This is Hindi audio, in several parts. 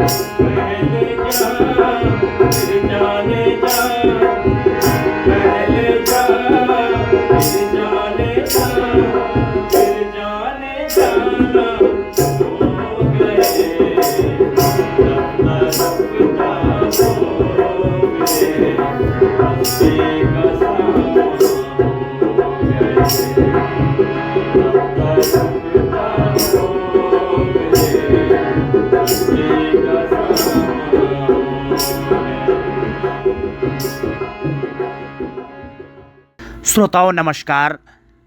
पहले जा फिर जाने जा, पहले जा फिर जाने जा, फिर जाने जाना हो गए, रफ्ता रफ्ता हो गए, हंसी का सामा हो गए, रफ्ता रफ्ता हो गए, हंसी का सामा हो गए। श्रोताओं नमस्कार।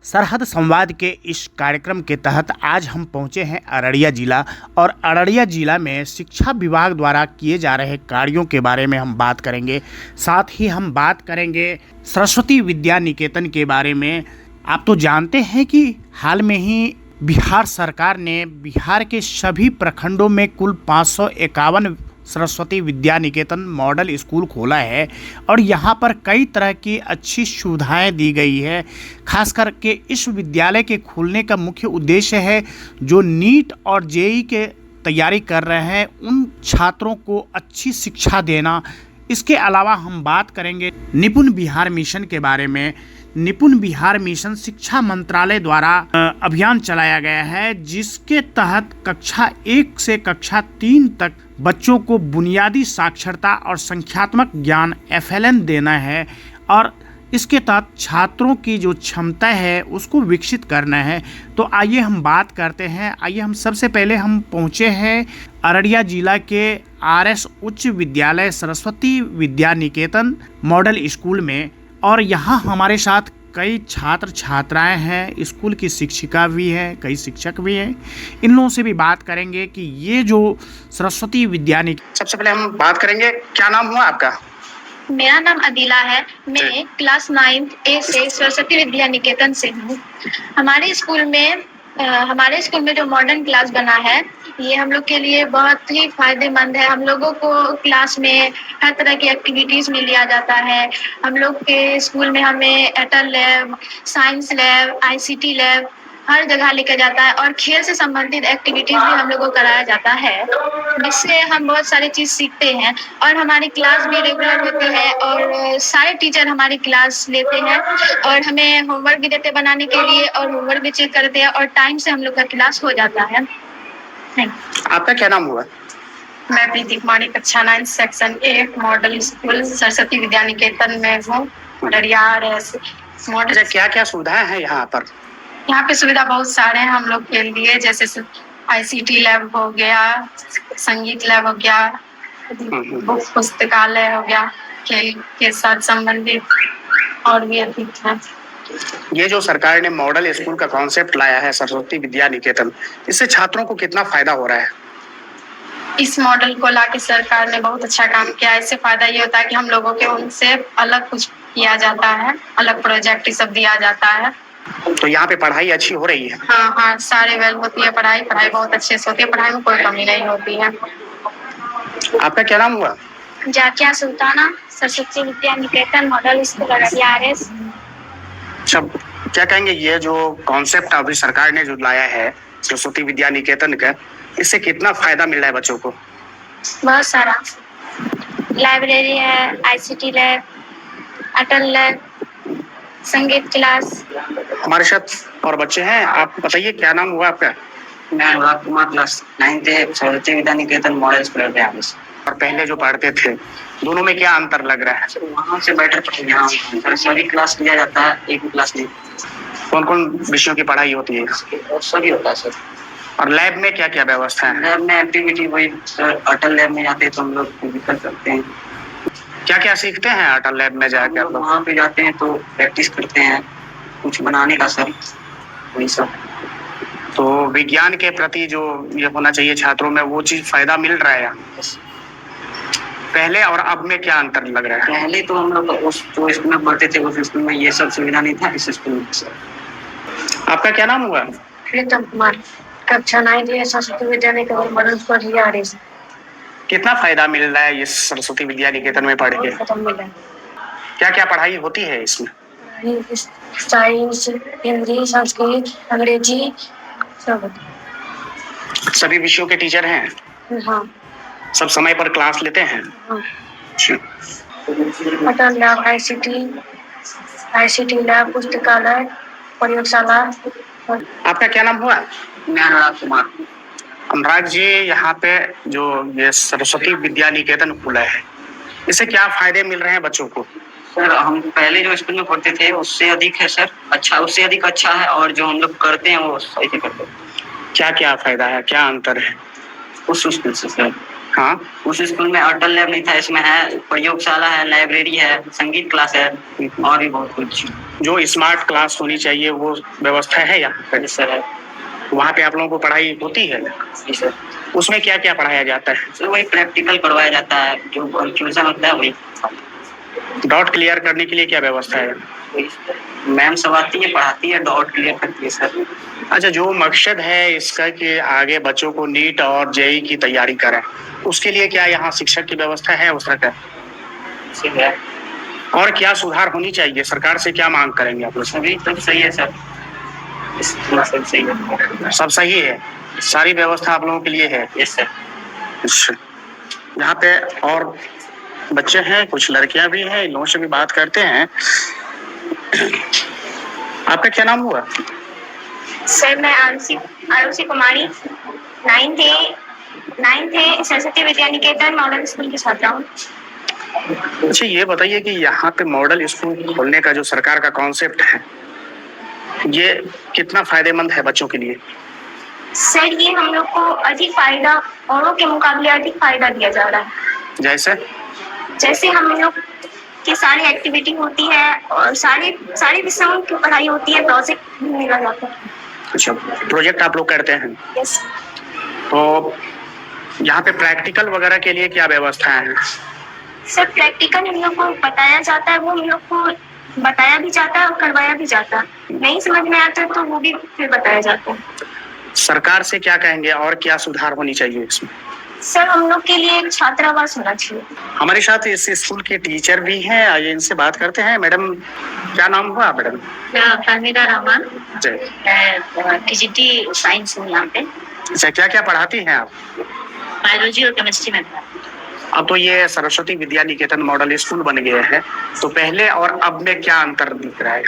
सरहद संवाद के इस कार्यक्रम के तहत आज हम पहुंचे हैं अररिया जिला, और अररिया जिला में शिक्षा विभाग द्वारा किए जा रहे कार्यों के बारे में हम बात करेंगे। साथ ही हम बात करेंगे सरस्वती विद्या निकेतन के बारे में। आप तो जानते हैं कि हाल में ही बिहार सरकार ने बिहार के सभी प्रखंडों में कुल 551 सरस्वती विद्या निकेतन मॉडल स्कूल खोला है, और यहाँ पर कई तरह की अच्छी सुविधाएं दी गई है। खास करके इस विद्यालय के खुलने का मुख्य उद्देश्य है जो नीट और जेईई के तैयारी कर रहे हैं उन छात्रों को अच्छी शिक्षा देना। इसके अलावा हम बात करेंगे निपुण बिहार मिशन के बारे में। निपुण बिहार मिशन शिक्षा मंत्रालय द्वारा अभियान चलाया गया है, जिसके तहत कक्षा 1 से कक्षा 3 तक बच्चों को बुनियादी साक्षरता और संख्यात्मक ज्ञान FLN देना है, और इसके तहत छात्रों की जो क्षमता है उसको विकसित करना है। तो आइए हम बात करते हैं। आइए हम सबसे पहले हम पहुंचे हैं अररिया जिला के RS उच्च विद्यालय सरस्वती विद्या निकेतन मॉडल स्कूल में, और यहाँ हमारे साथ कई छात्र छात्राएं हैं, स्कूल की शिक्षिका भी हैं, कई शिक्षक भी हैं। इन लोगों से भी बात करेंगे कि ये जो सरस्वती विद्या निकेतन, सबसे पहले हम बात करेंगे, क्या नाम हुआ आपका? मेरा नाम अदिला है। मैं क्लास 9 A से सरस्वती विद्या निकेतन से हूँ। हमारे स्कूल में जो मॉडर्न क्लास बना है ये हम लोग के लिए बहुत ही फायदेमंद है। हम लोगों को क्लास में हर तरह की एक्टिविटीज में लिया जाता है। हम लोग के स्कूल में हमें Atal lab, science lab, ICT lab हर जगह लेकर जाता है, और खेल से संबंधित एक्टिविटीज भी हम लोग को कराया जाता है, जिससे हम बहुत सारी चीज सीखते हैं। और हमारी क्लास भी रेगुलर होती है, और सारे टीचर हमारी क्लास लेते हैं, और हमें होमवर्क भी देते बनाने के लिए, और होमवर्क भी चेक करते हैं, और टाइम से हम लोग का क्लास हो जाता है। आपका क्या नाम हुआ? मैं प्रीति कुमारी, कक्षा 9 section 1 model school Saraswati Vidya Niketan में हूँ। अररिया मॉडल। क्या क्या सुविधाएं हैं यहाँ पर? यहाँ पे सुविधा बहुत सारे हैं हम लोग के लिए, जैसे ICT लैब हो गया, संगीत लैब हो गया, बुक पुस्तकालय हो गया, खेल के साथ संबंधित और भी अधिक है। ये जो सरकार ने मॉडल स्कूल का कॉन्सेप्ट लाया है सरस्वती विद्या निकेतन, इससे छात्रों को कितना फायदा हो रहा है? इस मॉडल को लाके सरकार ने बहुत अच्छा काम किया। इससे फायदा ये होता है कि हम लोगों के उनसे अलग कुछ किया जाता है, अलग प्रोजेक्ट सब दिया जाता है। तो यहाँ पे पढ़ाई अच्छी हो रही है? हाँ, सारे वेल होती है। पढ़ाई बहुत अच्छे से होती है। पढ़ाई में कोई कमी नहीं होती है। आपका क्या नाम हुआ? Zakia Sultana, Saraswati Vidya Niketan model school Araria RS। सब क्या कहेंगे, ये जो कॉन्सेप्ट अभी सरकार ने जो लाया है सरस्वती विद्या निकेतन का, इससे कितना फायदा मिल रहा है बच्चों को? बहुत सारा। लाइब्रेरी है, ICT लैब, अटल लैब, संगीत क्लास। हमारे साथ और बच्चे हैं, आप बताइए क्या नाम हुआ आपका? मैं अनुराग Kumar, class 9 Saraswati Vidya Niketan model school Araria. और पहले जो पढ़ते थे दोनों में क्या अंतर लग रहा है? वहाँ से बेटर यहाँ सभी क्लास लिया जाता है, एक भी क्लास नहीं। कौन कौन विषयों की पढ़ाई होती है? और सभी होता है सर। और लैब में क्या क्या व्यवस्था है? लैब में एक्टिविटी वही सर, अटल लैब में जाते हैं तो हम लोग कर सकते हैं। क्या क्या सीखते हैं अटल लैब में जाकर? आप लोग वहाँ पे जाते हैं तो प्रैक्टिस करते हैं कुछ बनाने का सर, वही सब। तो विज्ञान के प्रति जो ये होना चाहिए छात्रों में, वो चीज फायदा मिल रहा है? पहले और अब में क्या अंतर लग रहा है? पहले तो हम लोग उस जो स्कूल में पढ़ते थे उस स्कूल में ये सब सुविधा नहीं था, इस स्कूल में सर। आपका क्या नाम हुआ? प्रीतम कुमार, कक्षा 9 Saraswati Vidya Niketan model school Araria RS। कितना फायदा मिल रहा है इस सरस्वती विद्या निकेतन में पढ़ के? क्या क्या पढ़ाई होती है इसमें? साइंस, हिंदी, संस्कृत, अंग्रेजी सब। सभी विषयों के टीचर हैं? हाँ। सब समय पर क्लास लेते हैं? अच्छा। अटल लैब, आईसीटी लैब, पुस्तकालय, प्रयोगशाला। आपका क्या नाम हुआ? मैं अनुराग कुमार। अनुराग जी, यहाँ पे जो ये सरस्वती विद्या निकेतन खुला है, इससे क्या फायदे मिल रहे हैं बच्चों को? सर हम पहले जो स्कूल में पढ़ते थे उससे अधिक है सर, अच्छा उससे अधिक अच्छा है, और जो हम लोग करते हैं वो सही से करते हैं। क्या क्या फायदा है, क्या अंतर है उस स्कूल से सर, हाँ? उस स्कूल में अटल लैब नहीं था, इसमें है प्रयोगशाला है, लाइब्रेरी है, संगीत क्लास है और भी बहुत कुछ। जो स्मार्ट क्लास होनी चाहिए वो व्यवस्था है यहाँ पे? जी सर है। वहाँ पे आप लोगों को पढ़ाई होती है? जी सर। उसमें क्या क्या पढ़ाया जाता है? सर वही प्रैक्टिकल करवाया जाता है, जो कंफ्यूजन होता है वही। डाउट क्लियर करने के लिए क्या व्यवस्था है? मैम सब आती है, पढ़ाती है, डाउट क्लियर करती है सर। अच्छा, जो मकसद है इसका कि आगे बच्चों को नीट और जेई की तैयारी करें, उसके लिए क्या यहाँ शिक्षक की व्यवस्था है उस तरह का? और क्या सुधार होनी चाहिए, सरकार से क्या मांग करेंगे आप लोग? सभी सब सही है सर, सब सही है। सब सही है, सारी व्यवस्था आप लोगों के लिए है? Yes sir. अच्छा, यहाँ पे और बच्चे हैं, कुछ लड़कियां भी हैं, इन लोगों से भी बात करते हैं। आपका क्या नाम हुआ? सर मैं आरुषि कुमारी, 9th ए सरस्वती विद्या निकेतन मॉडल स्कूल की छात्रा हूँ। अच्छा, ये बताइए कि यहाँ पे मॉडल स्कूल खोलने का जो सरकार का कॉन्सेप्ट है, ये कितना फायदेमंद है बच्चों के लिए? सर ये हम लोग को अधिक फायदा, औरों के मुकाबले अधिक फायदा दिया जा रहा है। जैसे हम लोग की सारी एक्टिविटी होती है और सारी विषयों की पढ़ाई होती है, प्रोजेक्ट भी मिला जाता है। अच्छा, प्रोजेक्ट आप लोग करते हैं? यस। तो यहाँ पे प्रैक्टिकल वगैरह के लिए क्या व्यवस्था है? सर प्रैक्टिकल हम लोग को बताया जाता है, वो हम लोग को बताया भी जाता है और करवाया भी जाता है। नहीं समझ में आता है तो वो भी फिर बताया जाता है। सरकार से क्या कहेंगे और क्या सुधार होनी चाहिए इसमें? सर हम लोग के लिए एक छात्रावास होना चाहिए। हमारे साथ इस स्कूल के टीचर भी हैं, आइए इनसे बात करते हैं। मैडम, क्या नाम हुआ मैडम? फहमीदा रहमान, जी। मैं टीजीटी साइंस हूँ यहाँ पे। अच्छा, क्या क्या पढ़ाती हैं आप? बायोलॉजी और केमिस्ट्री में। अब तो ये सरस्वती विद्या निकेतन मॉडल स्कूल बन गए हैं, तो पहले और अब में क्या अंतर दिख रहा है?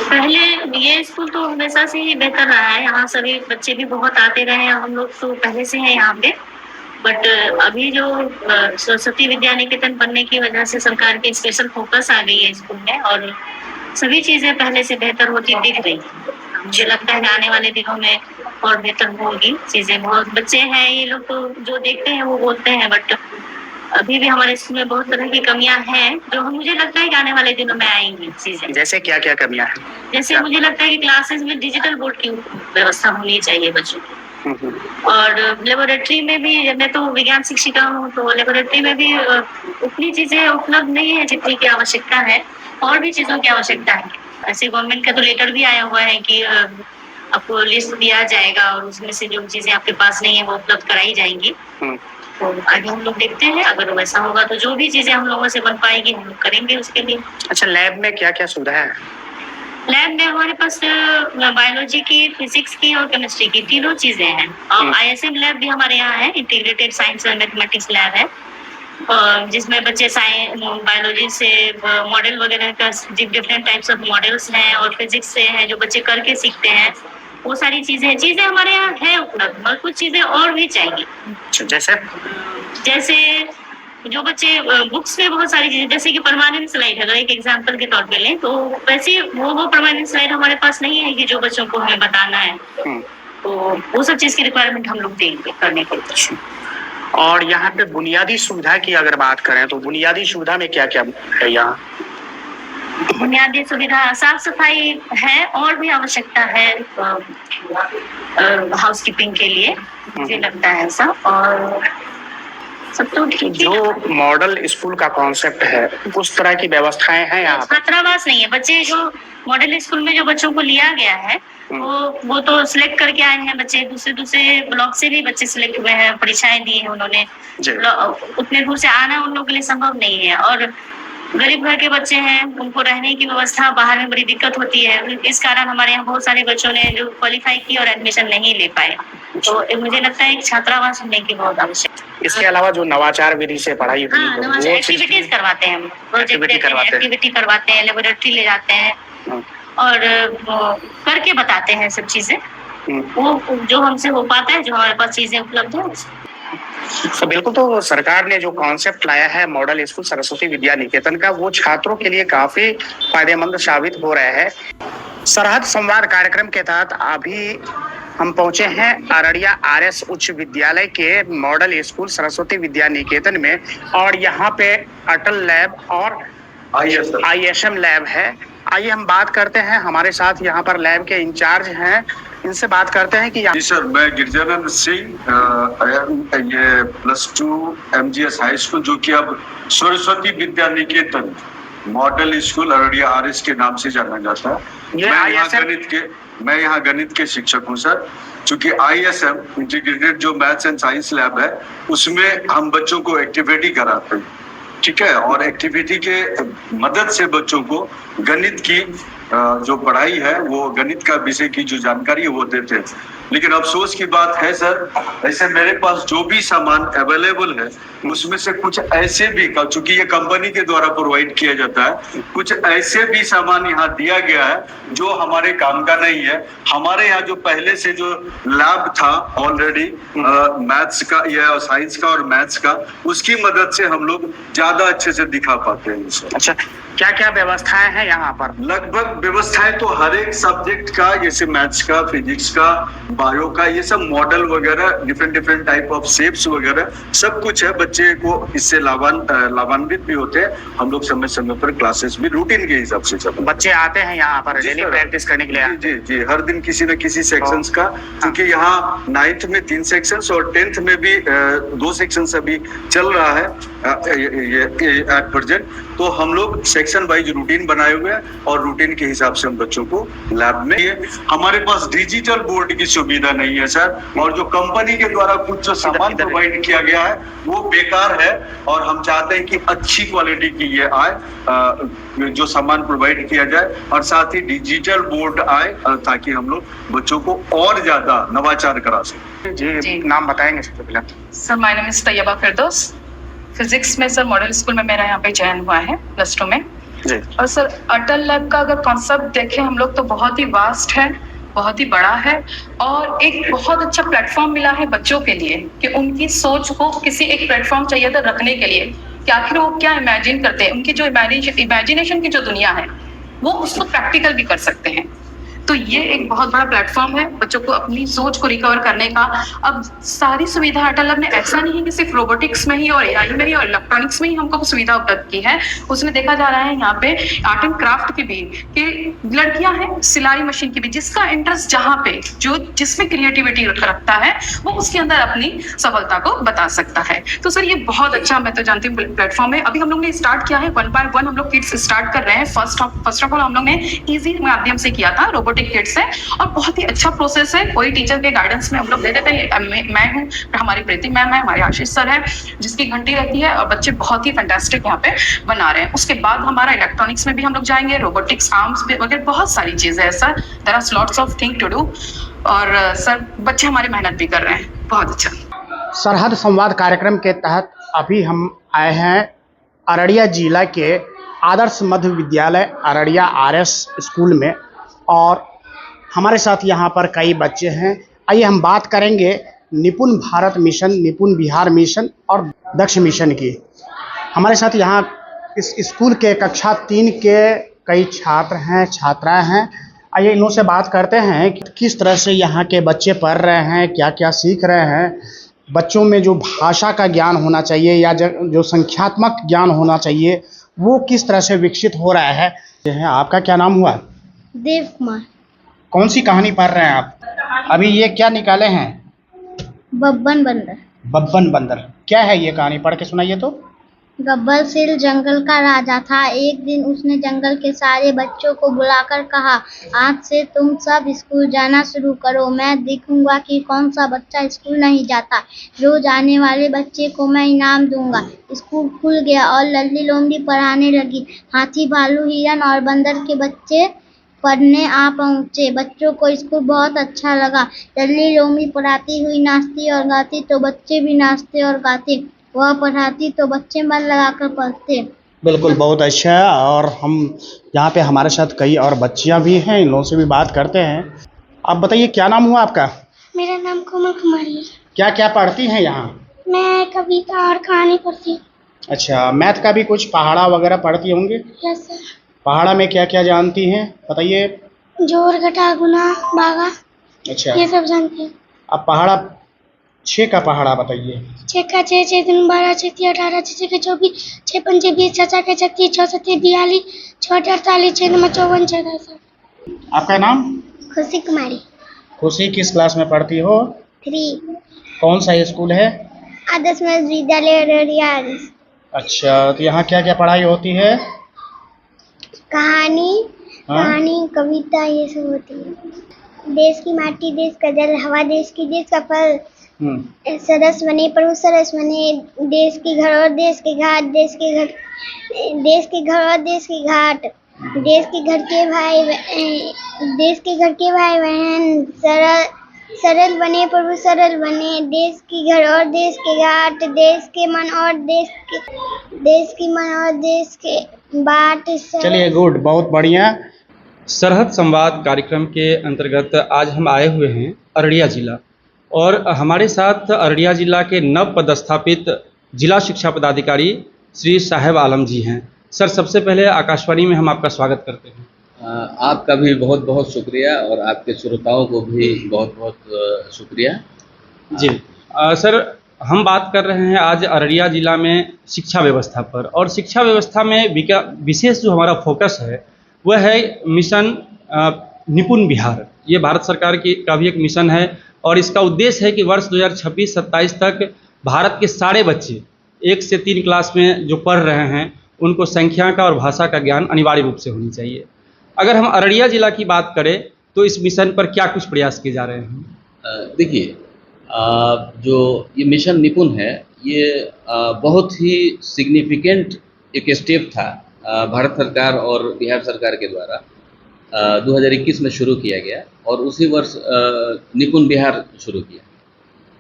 पहले ये स्कूल तो हमेशा से ही बेहतर रहा है, यहाँ सभी बच्चे भी बहुत आते रहे हैं, हम लोग तो पहले से हैं यहाँ पे। बट अभी जो सरस्वती विद्या निकेतन बनने की वजह से सरकार की स्पेशल फोकस आ गई है स्कूल में और सभी चीजें पहले से बेहतर होती दिख रही है। मुझे लगता है आने वाले दिनों में और बेहतर होगी चीजें। बहुत बच्चे हैं ये लोग तो जो देखते हैं वो बोलते हैं, बट अभी भी हमारे स्कूल में बहुत तरह की कमियां हैं जो मुझे लगता है कि आने वाले दिनों में आएंगी चीजें। जैसे क्या क्या कमियां हैं? जैसे मुझे लगता है कि क्लासेस में डिजिटल बोर्ड की व्यवस्था होनी चाहिए बच्चों की, और लेबोरेटरी में भी, मैं तो विज्ञान शिक्षिका हूँ तो लेबोरेटरी में भी उतनी चीजें उपलब्ध नहीं है जितनी की आवश्यकता है, और भी चीजों की आवश्यकता है। ऐसे गवर्नमेंट का तो लेटर भी आया हुआ है कि आपको लिस्ट दिया जाएगा और उसमें से जो चीजें आपके पास नहीं है वो उपलब्ध कराई जाएंगी। तो आगे हम लोग देखते हैं, अगर वैसा होगा तो जो भी चीजें हम लोगों से बन पाएगी हम लोग करेंगे उसके लिए। अच्छा, लैब में क्या क्या सुविधा है? लैब में हमारे पास बायोलॉजी की, फिजिक्स की और केमिस्ट्री की तीनों चीजें हैं, और ISM लैब भी हमारे यहाँ है, integrated science and mathematics lab है, जिसमें बच्चे बायोलॉजी से मॉडल वगैरह का डिफरेंट टाइप्स ऑफ मॉडल्स हैं, और फिजिक्स से है जो बच्चे करके सीखते हैं, वो सारी चीजें हमारे यहाँ है उपलब्ध, मगर कुछ चीजें और भी चाहिए। जैसे जो बच्चे बुक्स में बहुत सारी चीजें, जैसे कि परमानेंट स्लाइड, अगर एक एग्जांपल के तौर पे लें तो वैसे वो परमानेंट स्लाइड हमारे पास नहीं है कि जो बच्चों को हमें बताना है, तो वो सब चीज की रिक्वायरमेंट हम लोग देंगे करने के लिए। और यहाँ पे बुनियादी सुविधा की अगर बात करें तो बुनियादी सुविधा में क्या क्या है यहाँ? बुनियादी सुविधा साफ सफाई है और भी आवश्यकता है हाउसकीपिंग के लिए, मुझे लगता है ऐसा, और सब तो ठीक। जो मॉडल स्कूल का कॉन्सेप्ट है उस तरह की व्यवस्थाएं हैं यहाँ? छात्रावास नहीं है, बच्चे जो मॉडल स्कूल में जो बच्चों को लिया गया है वो तो सिलेक्ट करके आए हैं बच्चे, दूसरे ब्लॉक से भी बच्चे सिलेक्ट हुए हैं, परीक्षाएं दी है उन्होंने। उतने दूर से आना उन लोगों के लिए संभव नहीं है, और गरीब घर के बच्चे हैं, उनको रहने की व्यवस्था बाहर में बड़ी दिक्कत होती है। इस कारण हमारे यहाँ बहुत सारे बच्चों ने जो क्वालिफाई किया और एडमिशन नहीं ले पाए। तो मुझे लगता है एक छात्रावास होने की बहुत आवश्यक है। इसके अलावा जो नवाचार विधि से पढ़ाई हुई हाँ, है, नवाचार वो एक्टिविटीज करवाते हैं हम, प्रोजेक्ट Activity देते हैं, करवाते हैं। एक्टिविटी करवाते हैं, लेबोरेटरी ले जाते हैं हाँ। और वो करके बताते हैं सब चीजें। वो जो हमसे हो पाता है, जो हमारे पास चीजें उपलब्ध है। तो बिल्कुल, तो सरकार ने जो कॉन्सेप्ट लाया है मॉडल स्कूल सरस्वती विद्या निकेतन का, वो छात्रों के लिए काफी फायदेमंद साबित हो रहा है। सरहद संवाद कार्यक्रम के तहत अभी हम पहुंचे हैं अररिया आरएस उच्च विद्यालय के मॉडल स्कूल सरस्वती विद्या निकेतन में, और यहाँ पे अटल लैब और आईएसएम लैब है। आइए हम बात करते हैं, हमारे साथ यहाँ पर लैब के इंचार्ज हैं, इनसे बात करते हैं कि जी सर, मैं गिरिजानंद सिंह, ये +2 MGS हाई स्कूल, जो कि अब Saraswati Vidya Niketan model school Araria RS के नाम से जाना जाता है। ये मैं यहाँ गणित के शिक्षक हूँ सर। चूंकि ISM इंटीग्रेटेड जो मैथ्स एंड साइंस लैब है, उसमें हम बच्चों को एक्टिविटी कराते हैं, ठीक है, और एक्टिविटी के मदद से बच्चों को गणित की जो पढ़ाई है, वो गणित का विषय की जो जानकारी है वो देते हैं। लेकिन अफसोस की बात है सर, ऐसे मेरे पास जो भी सामान अवेलेबल है, उसमें से कुछ ऐसे भी, चूंकि ये कंपनी के द्वारा प्रोवाइड किया जाता है, कुछ ऐसे भी सामान यहाँ दिया गया है जो हमारे काम का नहीं है। हमारे यहाँ जो पहले से जो लैब था ऑलरेडी मैथ्स का या साइंस का और मैथ्स का, उसकी मदद से हम लोग ज्यादा अच्छे से दिखा पाते हैं सर। अच्छा, क्या क्या व्यवस्थाएं हैं यहाँ पर? लगभग व्यवस्थाएं तो हर एक सब्जेक्ट का, जैसे मैथ्स का, फिजिक्स का, बायो का, ये सब मॉडल वगैरह, डिफरेंट टाइप ऑफ शेप्स वगैरह सब कुछ है। बच्चे को इससे लाभान्वित भी होते हैं। हम लोग समय समय पर क्लासेस भी रूटीन के हिसाब से चलते हैं। बच्चे आते हैं यहाँ पर डेली प्रैक्टिस करने के लिए? जी जी, हर दिन किसी न किसी सेक्शंस का, क्योंकि यहाँ 9th में 3 सेक्शंस और 10th में भी 2 सेक्शंस अभी चल रहा है एट प्रेजेंट। तो हम लोग सेक्शन वाइज रूटीन बनाए हुए हैं और रूटीन के हिसाब से हम बच्चों को लैब में, हमारे पास डिजिटल बोर्ड की सुविधा नहीं है सर, और जो कंपनी के द्वारा कुछ जो सामान प्रोवाइड किया गया है वो बेकार है, और हम चाहते हैं कि अच्छी क्वालिटी की ये आए, जो सामान प्रोवाइड किया जाए, और साथ ही डिजिटल बोर्ड आए, ताकि हम लोग बच्चों को और ज्यादा नवाचार करा सकें। जी, नाम बताएंगे सबसे पहले? Sir, my name is Taiyaba Firdaus. Physics में सर मॉडल स्कूल में मेरा यहाँ पे चयन हुआ है +2 में जी। और सर अटल लैब का अगर कॉन्सेप्ट देखें हम लोग, तो बहुत ही वास्ट है, बहुत ही बड़ा है, और एक बहुत अच्छा प्लेटफॉर्म मिला है बच्चों के लिए कि उनकी सोच को किसी एक प्लेटफॉर्म चाहिए था रखने के लिए कि आखिर वो क्या इमेजिन करते हैं, उनकी जो इमेजिनेशन की जो दुनिया है वो उसको प्रैक्टिकल भी कर सकते हैं। तो ये एक बहुत बड़ा प्लेटफॉर्म है बच्चों को अपनी सोच को रिकवर करने का। अब सारी सुविधा अटल लैब ने, ऐसा नहीं है कि सिर्फ रोबोटिक्स में ही और AI में ही और इलेक्ट्रॉनिक्स में ही हमको सुविधा उपलब्ध की है। उसने देखा जा रहा है यहाँ पे आर्ट एंड क्राफ्ट की भी, कि लड़कियां हैं सिलाई मशीन की भी, जिसका इंटरेस्ट जहाँ पे जो जिसमें क्रिएटिविटी रखता है वो उसके अंदर अपनी सफलता को बता सकता है। तो सर ये बहुत अच्छा, मैं तो जानती हूँ, प्लेटफॉर्म है। अभी हम लोग ने स्टार्ट किया है 1 by 1 हम लोग किड्स स्टार्ट कर रहे हैं। फर्स्ट ऑफ ऑल हम लोग ने ईजी माध्यम से किया था, रोबोटिक किड्स है, और बहुत ही अच्छा प्रोसेस है। कोई टीचर के गाइडेंस में हम लोग दे देते हैं। मैं हूँ, हमारी प्रीति मैम है, हमारे आशीष सर है, जिसकी घंटी रहती है, और बच्चे बहुत ही फैंटास्टिक यहाँ पे बना रहे हैं। उसके बाद हमारा इलेक्ट्रॉनिक्स में भी हम लोग जाएंगे, रोबोटिक्स, आर्म्स वगैरह बहुत सारी चीजें है sir. There are lots of thing to do, और सर बच्चे हमारे मेहनत भी कर रहे हैं, बहुत अच्छा। सरहद संवाद कार्यक्रम के तहत अभी हम आए हैं अररिया जिला के आदर्श मध्य विद्यालय अररिया RS स्कूल में, और हमारे साथ यहाँ पर कई बच्चे हैं। आइए हम बात करेंगे निपुण भारत मिशन, निपुण बिहार मिशन और दक्ष मिशन की। हमारे साथ यहाँ इस स्कूल के कक्षा 3 के कई छात्र हैं, छात्राएं हैं। आइए इन्हों से बात करते हैं कि किस तरह से यहाँ के बच्चे पढ़ रहे हैं, क्या क्या सीख रहे हैं। बच्चों में जो भाषा का ज्ञान होना चाहिए या जो संख्यात्मक ज्ञान होना चाहिए, वो किस तरह से विकसित हो रहा है। आपका क्या नाम हुआ? देव कुमार। कौन सी कहानी पढ़ रहे हैं आप? अभी ये क्या निकाले हैं? बब्बन बंदर। बब्बन बंदर क्या है ये कहानी? पढ़ के सुनाइए तो। गब्बर सिंह जंगल का राजा था। एक दिन उसने जंगल के सारे बच्चों को बुलाकर कहा, आज से तुम सब स्कूल जाना शुरू करो। मैं देखूंगा कि कौन सा बच्चा स्कूल नहीं जाता। रोज आने वाले बच्चे को मैं इनाम दूंगा। स्कूल खुल गया और लल्ली लोमड़ी पढ़ाने लगी। हाथी, भालू, हिरन और बंदर के बच्चे पढ़ने आ पहुँचे। बच्चों को स्कूल बहुत अच्छा लगा। लल्ली लोमी पढ़ाती हुई नाचती और गाती तो बच्चे भी नाचते और गाते। वह पढ़ाती तो बच्चे मन लगाकर पढ़ते। बिल्कुल, बहुत अच्छा है। और हम यहाँ पे हमारे साथ कई और बच्चियाँ भी हैं, इन लोगों से भी बात करते हैं। आप बताइए, क्या नाम हुआ आपका? मेरा नाम कोमल कुमारी है। क्या क्या पढ़ती हैं यहाँ? मैं कविता और कहानी पढ़ती हूँ। अच्छा, मैथ का भी कुछ पहाड़ा वगैरह पढ़ती होंगे? Yes sir. पहाड़ा में क्या क्या जानती हैं, बताइए। जोड़ घटा गुना भागा अच्छा, ये सब जानती हूँ। अब पहाड़ा 6 का पहाड़ा बताइए। 6 का 6, 6 दूनी 12, 6 तिया 18, 6 के 24, 6 पंचे 20, 6 छक्के 36, 6 सत्ते 42, 6 अठे 48, 6 नंबर 54, 6 का सर। आपका नाम? खुशी कुमारी। खुशी, किस क्लास में पढ़ती हो? 3। कौन सा स्कूल है? आदर्श मध्य विद्यालय अररिया। अच्छा, तो यहाँ क्या क्या पढ़ाई होती है? कहानी, हाँ? कविता ये सब होती है। देश की माटी, देश का जल, हवा देश की, देश का फल। सरस बने प्रभु सरस बने, देश के घर और देश के घाट, देश के घर और देश के घाट, देश के घर के भाई बहन, सरल बने प्रभु सरल बने, देश के घर और देश के घाट, देश के मन और देश के बाट। चलिए, गुड, बहुत बढ़िया। सरहद संवाद कार्यक्रम के अंतर्गत आज हम आए हुए हैं अररिया जिला, और हमारे साथ अररिया जिला के नव पदस्थापित जिला शिक्षा पदाधिकारी श्री साहेब आलम जी हैं। सर, सबसे पहले आकाशवाणी में हम आपका स्वागत करते हैं। आपका भी बहुत बहुत शुक्रिया और आपके श्रोताओं को भी बहुत बहुत शुक्रिया जी। सर, हम बात कर रहे हैं आज अररिया जिला में शिक्षा व्यवस्था पर, और शिक्षा व्यवस्था में विशेष जो हमारा फोकस है वह है मिशन निपुण बिहार। ये भारत सरकार का भी एक मिशन है, और इसका उद्देश्य है कि वर्ष 2026-27 तक भारत के सारे बच्चे 1 से 3 क्लास में जो पढ़ रहे हैं उनको संख्या का और भाषा का ज्ञान अनिवार्य रूप से होनी चाहिए। अगर हम अररिया जिला की बात करें तो इस मिशन पर क्या कुछ प्रयास किए जा रहे हैं? देखिए, जो ये मिशन निपुण है ये बहुत ही सिग्निफिकेंट एक स्टेप था भारत सरकार और बिहार सरकार के द्वारा 2021 में शुरू किया गया, और उसी वर्ष निपुण बिहार शुरू किया।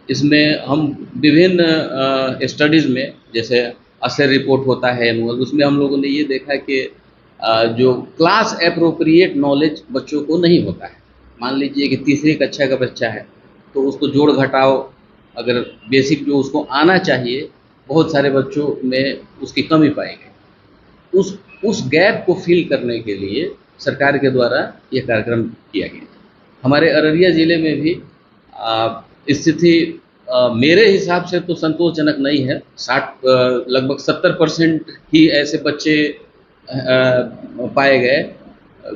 इसमें हम विभिन्न स्टडीज़ में, जैसे असर रिपोर्ट होता है एनुअल, उसमें हम लोगों ने ये देखा कि जो क्लास एप्रोप्रिएट नॉलेज बच्चों को नहीं होता है। मान लीजिए कि तीसरी कक्षा का बच्चा है तो उसको जोड़ घटाओ अगर बेसिक जो उसको आना चाहिए, बहुत सारे बच्चों में उसकी कमी पाई गई। उस गैप को फिल करने के लिए सरकार के द्वारा ये कार्यक्रम किया गया। हमारे अररिया ज़िले में भी स्थिति मेरे हिसाब से तो संतोषजनक नहीं है। लगभग 70% ही ऐसे बच्चे पाए गए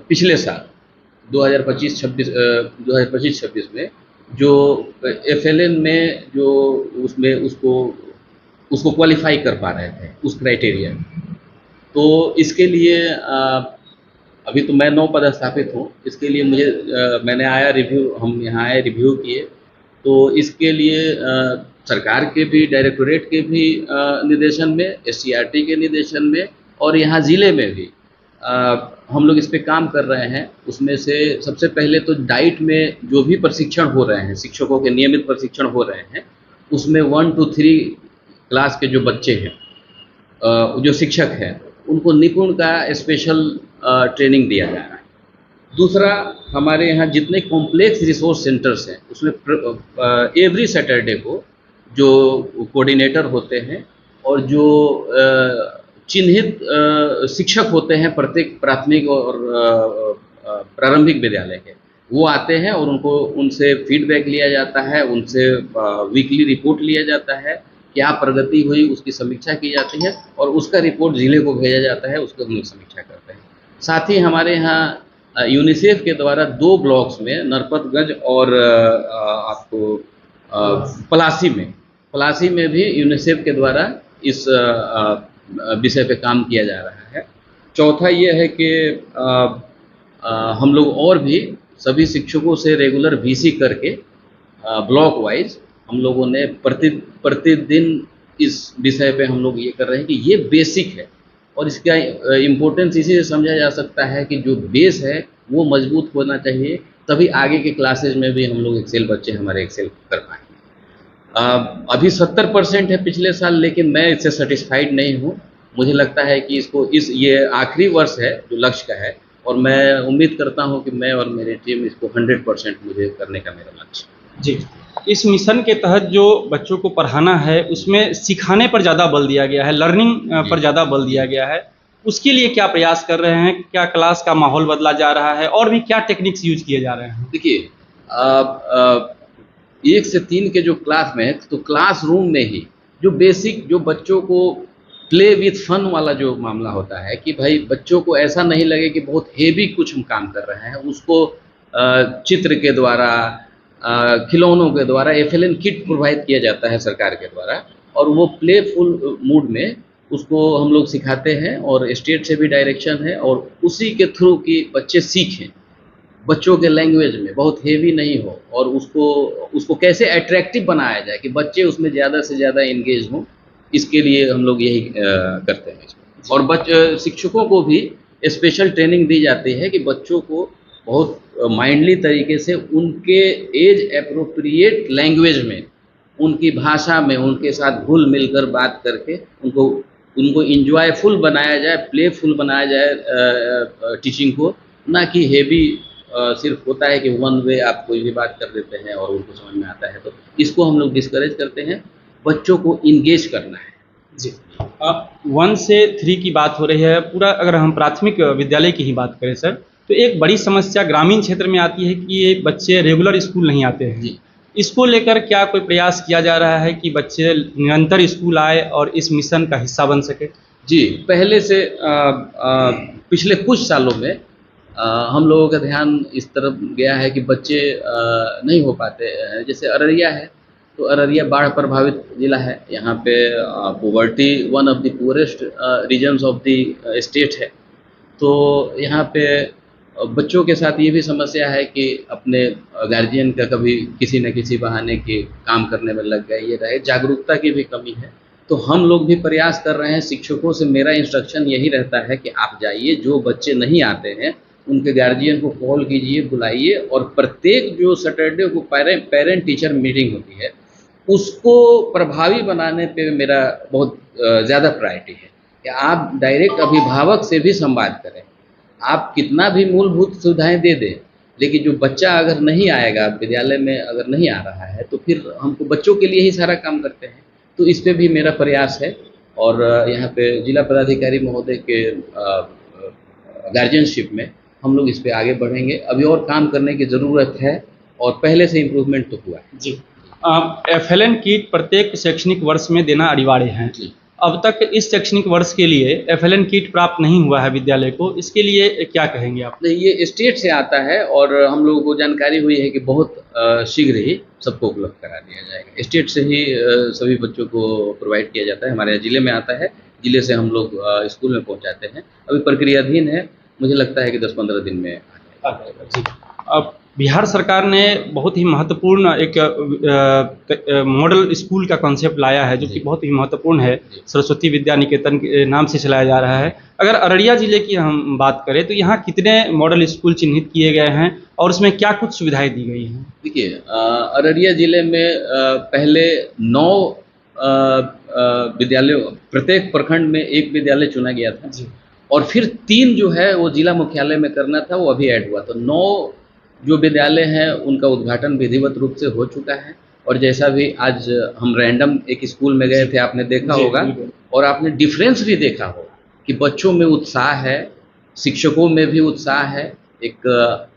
पिछले साल 2025-26 में, जो FLN में जो उसमें उसको क्वालिफाई कर पा रहे थे उस क्राइटेरिया में। तो इसके लिए अभी तो मैं 9 पदस्थापित हूँ। इसके लिए मैंने हम यहाँ आए रिव्यू किए, तो इसके लिए सरकार के भी, डायरेक्टोरेट के भी निर्देशन में, SCRT के निर्देशन में, और यहाँ ज़िले में भी हम लोग इस पे काम कर रहे हैं। उसमें से सबसे पहले तो डाइट में जो भी प्रशिक्षण हो रहे हैं, शिक्षकों के नियमित प्रशिक्षण हो रहे हैं, उसमें 1 to 3 क्लास के जो बच्चे हैं, जो शिक्षक हैं, उनको निपुण का स्पेशल ट्रेनिंग दिया जा रहा है। दूसरा, हमारे यहाँ जितने कॉम्प्लेक्स रिसोर्स सेंटर्स हैं उसमें एवरी सैटरडे को जो कोऑर्डिनेटर होते हैं और जो चिन्हित शिक्षक होते हैं प्रत्येक प्राथमिक और प्रारंभिक विद्यालय के, वो आते हैं और उनसे फीडबैक लिया जाता है, उनसे वीकली रिपोर्ट लिया जाता है, क्या प्रगति हुई उसकी समीक्षा की जाती है, और उसका रिपोर्ट ज़िले को भेजा जाता है, उसको हम लोग समीक्षा करते हैं। साथ ही हमारे यहाँ यूनिसेफ के द्वारा 2 ब्लॉक्स में, नरपतगंज और आपको पलासी में भी यूनिसेफ के द्वारा इस विषय पे काम किया जा रहा है। चौथा ये है कि हम लोग और भी सभी शिक्षकों से रेगुलर VC करके ब्लॉक वाइज हम लोगों ने प्रतिदिन इस विषय पे हम लोग ये कर रहे हैं कि ये बेसिक है और इसका इम्पोर्टेंस इसी से समझा जा सकता है कि जो बेस है वो मजबूत होना चाहिए, तभी आगे के क्लासेज में भी हम लोग एक्सेल बच्चे हमारे एक्सेल कर पाएंगे। अभी 70% है पिछले साल, लेकिन मैं इससे सेटिस्फाइड नहीं हूँ। मुझे लगता है कि ये आखिरी वर्ष है जो लक्ष्य का है, और मैं उम्मीद करता हूँ कि मैं और मेरी टीम इसको 100% मुझे करने का मेरा लक्ष्य है। जी, इस मिशन के तहत जो बच्चों को पढ़ाना है उसमें सिखाने पर ज़्यादा बल दिया गया है, लर्निंग पर ज़्यादा बल दिया गया है। उसके लिए क्या प्रयास कर रहे हैं? क्या क्लास का माहौल बदला जा रहा है और भी क्या टेक्निक्स यूज किए जा रहे हैं? देखिए, 1 से 3 के जो क्लास में है, तो क्लासरूम में ही जो बेसिक जो बच्चों को प्ले विथ फन वाला जो मामला होता है कि भाई बच्चों को ऐसा नहीं लगे कि बहुत हेवी कुछ हम काम कर रहे हैं, उसको चित्र के द्वारा, खिलौनों के द्वारा FLN किट प्रोवाइड किया जाता है सरकार के द्वारा, और वो प्लेफुल मूड में उसको हम लोग सिखाते हैं, और स्टेट से भी डायरेक्शन है, और उसी के थ्रू कि बच्चे सीखें, बच्चों के लैंग्वेज में बहुत हेवी नहीं हो, और उसको कैसे अट्रैक्टिव बनाया जाए कि बच्चे उसमें ज़्यादा से ज़्यादा इंगेज हों। इसके लिए हम लोग यही करते हैं इसमें। और शिक्षकों को भी स्पेशल ट्रेनिंग दी जाती है कि बच्चों को बहुत माइंडली तरीके से उनके एज एप्रोप्रिएट लैंग्वेज में, उनकी भाषा में उनके साथ घुल मिलकर बात करके उनको इंजॉयफुल बनाया जाए, प्लेफुल बनाया जाए टीचिंग को, ना कि हेवी सिर्फ होता है कि वन वे आप कोई भी बात कर देते हैं और उनको समझ में आता है। तो इसको हम लोग डिस्करेज करते हैं, बच्चों को इंगेज करना है। जी, 1 से 3 की बात हो रही है। पूरा अगर हम प्राथमिक विद्यालय की ही बात करें सर, तो एक बड़ी समस्या ग्रामीण क्षेत्र में आती है कि ये बच्चे रेगुलर स्कूल नहीं आते हैं। जी, इसको लेकर क्या कोई प्रयास किया जा रहा है कि बच्चे निरंतर स्कूल आए और इस मिशन का हिस्सा बन सके? जी, पहले से पिछले कुछ सालों में हम लोगों का ध्यान इस तरफ गया है कि बच्चे नहीं हो पाते। जैसे अररिया है, तो अररिया बाढ़ प्रभावित ज़िला है। यहाँ पे poverty one of the poorest regions of the state है। तो यहाँ पे बच्चों के साथ ये भी समस्या है कि अपने गार्जियन का कभी किसी न किसी बहाने के काम करने में लग गए, ये रहे, जागरूकता की भी कमी है। तो हम लोग भी प्रयास कर रहे हैं। शिक्षकों से मेरा इंस्ट्रक्शन यही रहता है कि आप जाइए, जो बच्चे नहीं आते हैं उनके गार्जियन को कॉल कीजिए, बुलाइए, और प्रत्येक जो सैटरडे को पेरेंट टीचर मीटिंग होती है उसको प्रभावी बनाने पे मेरा बहुत ज़्यादा प्रायोरिटी है कि आप डायरेक्ट अभिभावक से भी संवाद करें। आप कितना भी मूलभूत सुविधाएं दे दें, लेकिन जो बच्चा अगर नहीं आएगा विद्यालय में, अगर नहीं आ रहा है, तो फिर हमको बच्चों के लिए ही सारा काम करते हैं। तो इस पे भी मेरा प्रयास है, और यहाँ पे जिला पदाधिकारी महोदय के गार्जियनशिप में हम लोग इस पे आगे बढ़ेंगे। अभी और काम करने की ज़रूरत है, और पहले से इम्प्रूवमेंट तो हुआ है। जी, FLN किट प्रत्येक शैक्षणिक वर्ष में देना अनिवार्य है। जी, अब तक इस शैक्षणिक वर्ष के लिए FLN किट प्राप्त नहीं हुआ है विद्यालय को, इसके लिए क्या कहेंगे आप? नहीं, ये स्टेट से आता है, और हम लोगों को जानकारी हुई है कि बहुत शीघ्र ही सबको उपलब्ध करा दिया जाएगा। स्टेट से ही सभी बच्चों को प्रोवाइड किया जाता है। हमारे ज़िले में आता है, ज़िले से हम लोग स्कूल में पहुंचाते हैं। अभी प्रक्रियाधीन है, मुझे लगता है कि 10-15 दिन में आ जाएगा। जी, अब बिहार सरकार ने बहुत ही महत्वपूर्ण एक मॉडल स्कूल का कॉन्सेप्ट लाया है, जो कि बहुत ही महत्वपूर्ण है। सरस्वती विद्या निकेतन के नाम से चलाया जा रहा है। अगर अररिया ज़िले की हम बात करें तो यहाँ कितने मॉडल स्कूल चिन्हित किए गए हैं और उसमें क्या कुछ सुविधाएं दी गई हैं? देखिए, अररिया ज़िले में पहले 9 विद्यालय, प्रत्येक प्रखंड में एक विद्यालय चुना गया था। जी, और फिर 3 जो है वो जिला मुख्यालय में करना था, वो अभी ऐड हुआ। तो 9 जो विद्यालय हैं उनका उद्घाटन विधिवत रूप से हो चुका है। और जैसा भी आज हम रैंडम एक स्कूल में गए थे, आपने देखा होगा, और आपने डिफरेंस भी देखा हो कि बच्चों में उत्साह है, शिक्षकों में भी उत्साह है, एक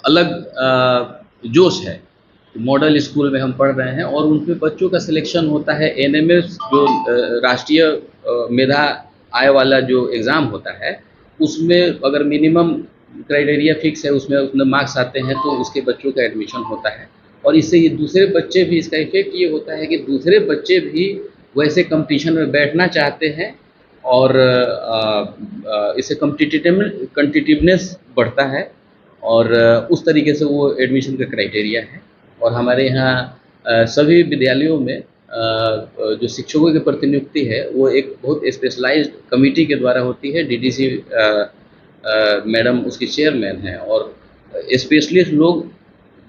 अलग जोश है। मॉडल स्कूल में हम पढ़ रहे हैं, और उनमें बच्चों का सिलेक्शन होता है। NMS जो राष्ट्रीय मेधा आय वाला जो एग्ज़ाम होता है, उसमें अगर मिनिमम क्राइटेरिया फिक्स है, उसमें उतने मार्क्स आते हैं, तो उसके बच्चों का एडमिशन होता है। और इससे ये दूसरे बच्चे भी, इसका इफेक्ट ये होता है कि दूसरे बच्चे भी वैसे कंपटीशन में बैठना चाहते हैं, और इससे कॉम्पिटिटिवनेस बढ़ता है, और उस तरीके से वो एडमिशन का क्राइटेरिया है। और हमारे यहाँ सभी विद्यालयों में जो शिक्षकों की प्रतिनियुक्ति है वो एक बहुत स्पेशलाइज्ड कमेटी के द्वारा होती है। डीडीसी मैडम उसकी चेयरमैन हैं और स्पेशलिस्ट लोग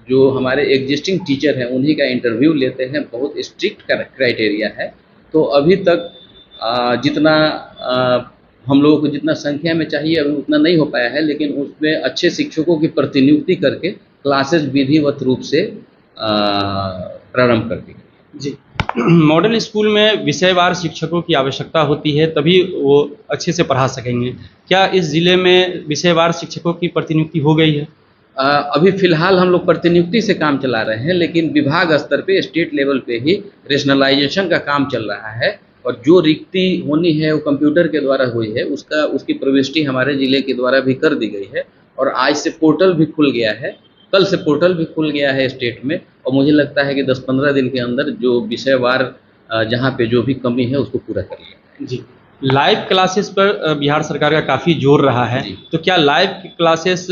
जो हमारे एग्जिस्टिंग टीचर हैं उन्हीं का इंटरव्यू लेते हैं। बहुत स्ट्रिक्ट क्राइटेरिया है। तो अभी तक जितना हम लोगों को जितना संख्या में चाहिए अभी उतना नहीं हो पाया है, लेकिन उसमें अच्छे शिक्षकों की प्रतिनियुक्ति करके क्लासेस विधिवत रूप से प्रारंभ कर दी गई। जी, मॉडल स्कूल में विषयवार शिक्षकों की आवश्यकता होती है तभी वो अच्छे से पढ़ा सकेंगे। क्या इस ज़िले में विषयवार शिक्षकों की प्रतिनियुक्ति हो गई है? अभी फ़िलहाल हम लोग प्रतिनियुक्ति से काम चला रहे हैं, लेकिन विभाग स्तर पे स्टेट लेवल पे ही रेशनलाइजेशन का काम चल रहा है और जो रिक्ति होनी है वो कंप्यूटर के द्वारा हुई है, उसकी प्रविष्टि हमारे ज़िले के द्वारा भी कर दी गई है और आज से पोर्टल भी खुल गया है। कल से पोर्टल भी खुल गया है स्टेट में और मुझे लगता है कि 10-15 दिन के अंदर जो विषयवार जहाँ पे जो भी कमी है उसको पूरा कर लिया है। जी, लाइव क्लासेस पर बिहार सरकार का काफ़ी जोर रहा है, तो क्या लाइव क्लासेस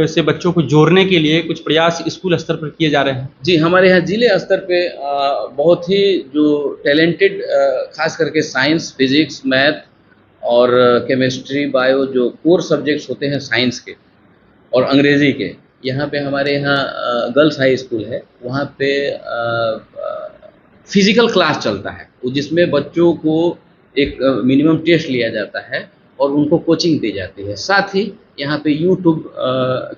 से बच्चों को जोड़ने के लिए कुछ प्रयास स्कूल स्तर पर किए जा रहे हैं? जी, हमारे यहाँ जिले स्तर पे बहुत ही जो टैलेंटेड खास करके साइंस, फिजिक्स, मैथ और केमिस्ट्री, बायो जो कोर सब्जेक्ट्स होते हैं साइंस के और अंग्रेज़ी के, यहाँ पे हमारे यहाँ गर्ल्स हाई स्कूल है, वहाँ पे फिज़िकल क्लास चलता है जिसमें बच्चों को एक मिनिमम टेस्ट लिया जाता है और उनको कोचिंग दी जाती है। साथ ही यहाँ पे यूट्यूब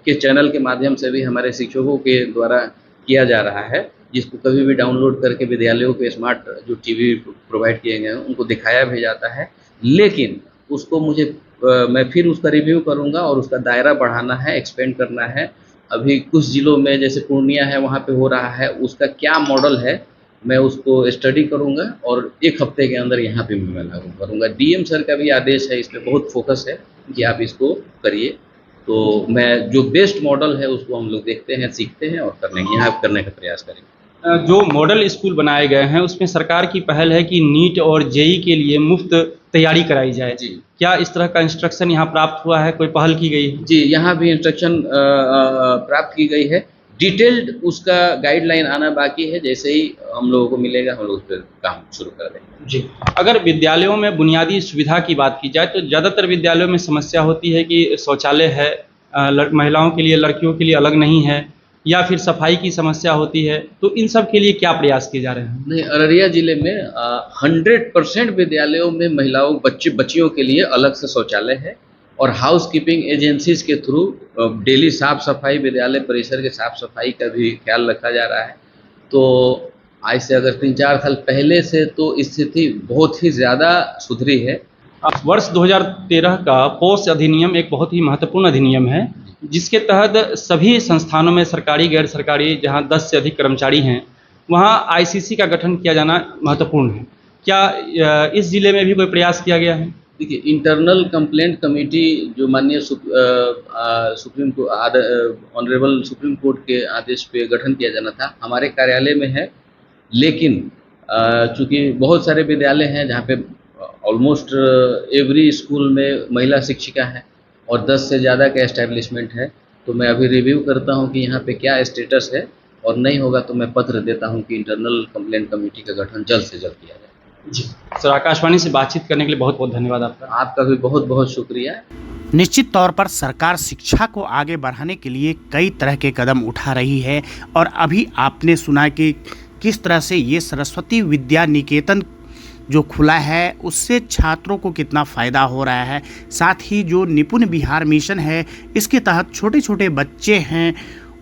के चैनल के माध्यम से भी हमारे शिक्षकों के द्वारा किया जा रहा है, जिसको कभी भी डाउनलोड करके विद्यालयों के स्मार्ट जो टीवी प्रोवाइड किए गए हैं उनको दिखाया भी जाता है। लेकिन उसको मैं फिर उसका रिव्यू करूँगा और उसका दायरा बढ़ाना है, एक्सपेंड करना है। अभी कुछ ज़िलों में जैसे पूर्णिया है वहाँ पे हो रहा है, उसका क्या मॉडल है मैं उसको स्टडी करूँगा और 1 हफ्ते के अंदर यहाँ पे मैं लागू करूँगा। डीएम सर का भी आदेश है, इसमें बहुत फोकस है कि आप इसको करिए। तो मैं जो बेस्ट मॉडल है उसको हम लोग देखते हैं, सीखते हैं और यहाँ करने का प्रयास करेंगे। जो मॉडल स्कूल बनाए गए हैं उसमें सरकार की पहल है कि नीट और जेई के लिए मुफ्त तैयारी कराई जाए। जी, क्या इस तरह का इंस्ट्रक्शन यहाँ प्राप्त हुआ है? कोई पहल की गई है? जी, यहाँ भी इंस्ट्रक्शन प्राप्त की गई है। डिटेल्ड उसका गाइडलाइन आना बाकी है, जैसे ही हम लोगों को मिलेगा हम लोग उस पर काम शुरू कर देंगे। जी, अगर विद्यालयों में बुनियादी सुविधा की बात की जाए तो ज़्यादातर विद्यालयों में समस्या होती है कि शौचालय है महिलाओं के लिए, लड़कियों के लिए अलग नहीं है, या फिर सफाई की समस्या होती है। तो इन सब के लिए क्या प्रयास किए जा रहे हैं? नहीं, अररिया ज़िले में 100% विद्यालयों में महिलाओं बच्चियों के लिए अलग से शौचालय है और हाउस कीपिंग एजेंसीज के थ्रू डेली साफ़ सफाई, विद्यालय परिसर के साफ़ सफाई का भी ख्याल रखा जा रहा है। तो आज से अगर 3-4 साल पहले से तो स्थिति बहुत ही ज़्यादा सुधरी है। वर्ष 2013 का पोस्ट अधिनियम एक बहुत ही महत्वपूर्ण अधिनियम है, जिसके तहत सभी संस्थानों में सरकारी, गैर सरकारी, जहां 10 से अधिक कर्मचारी हैं वहां आईसीसी का गठन किया जाना महत्वपूर्ण है। क्या इस ज़िले में भी कोई प्रयास किया गया है? देखिए, इंटरनल कंप्लेंट कमेटी जो माननीय ऑनरेबल सुप्रीम कोर्ट के आदेश पे गठन किया जाना था, हमारे कार्यालय में है। लेकिन चूँकि बहुत सारे विद्यालय हैं जहाँ पे ऑलमोस्ट एवरी स्कूल में महिला शिक्षिका है और 10 से ज़्यादा का एस्टैब्लिशमेंट है, तो मैं अभी रिव्यू करता हूँ कि यहाँ पे क्या स्टेटस है और नहीं होगा तो मैं पत्र देता हूँ कि इंटरनल कंप्लेंट कमेटी का गठन जल्द से जल्द किया जाए। जी सर, आकाशवाणी से बातचीत करने के लिए बहुत बहुत धन्यवाद आपका। आपका भी बहुत बहुत शुक्रिया। निश्चित तौर पर सरकार शिक्षा को आगे बढ़ाने के लिए कई तरह के कदम उठा रही है और अभी आपने सुना कि किस तरह से ये सरस्वती विद्या निकेतन जो खुला है उससे छात्रों को कितना फ़ायदा हो रहा है। साथ ही जो निपुण बिहार मिशन है इसके तहत छोटे छोटे बच्चे हैं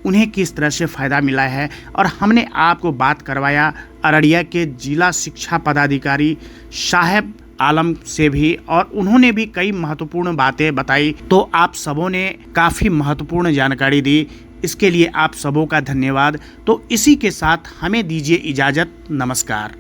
उन्हें किस तरह से फ़ायदा मिला है और हमने आपको बात करवाया अररिया के जिला शिक्षा पदाधिकारी साहेब आलम से भी और उन्होंने भी कई महत्वपूर्ण बातें बताई। तो आप सबों ने काफ़ी महत्वपूर्ण जानकारी दी, इसके लिए आप सबों का धन्यवाद। तो इसी के साथ हमें दीजिए इजाज़त। नमस्कार।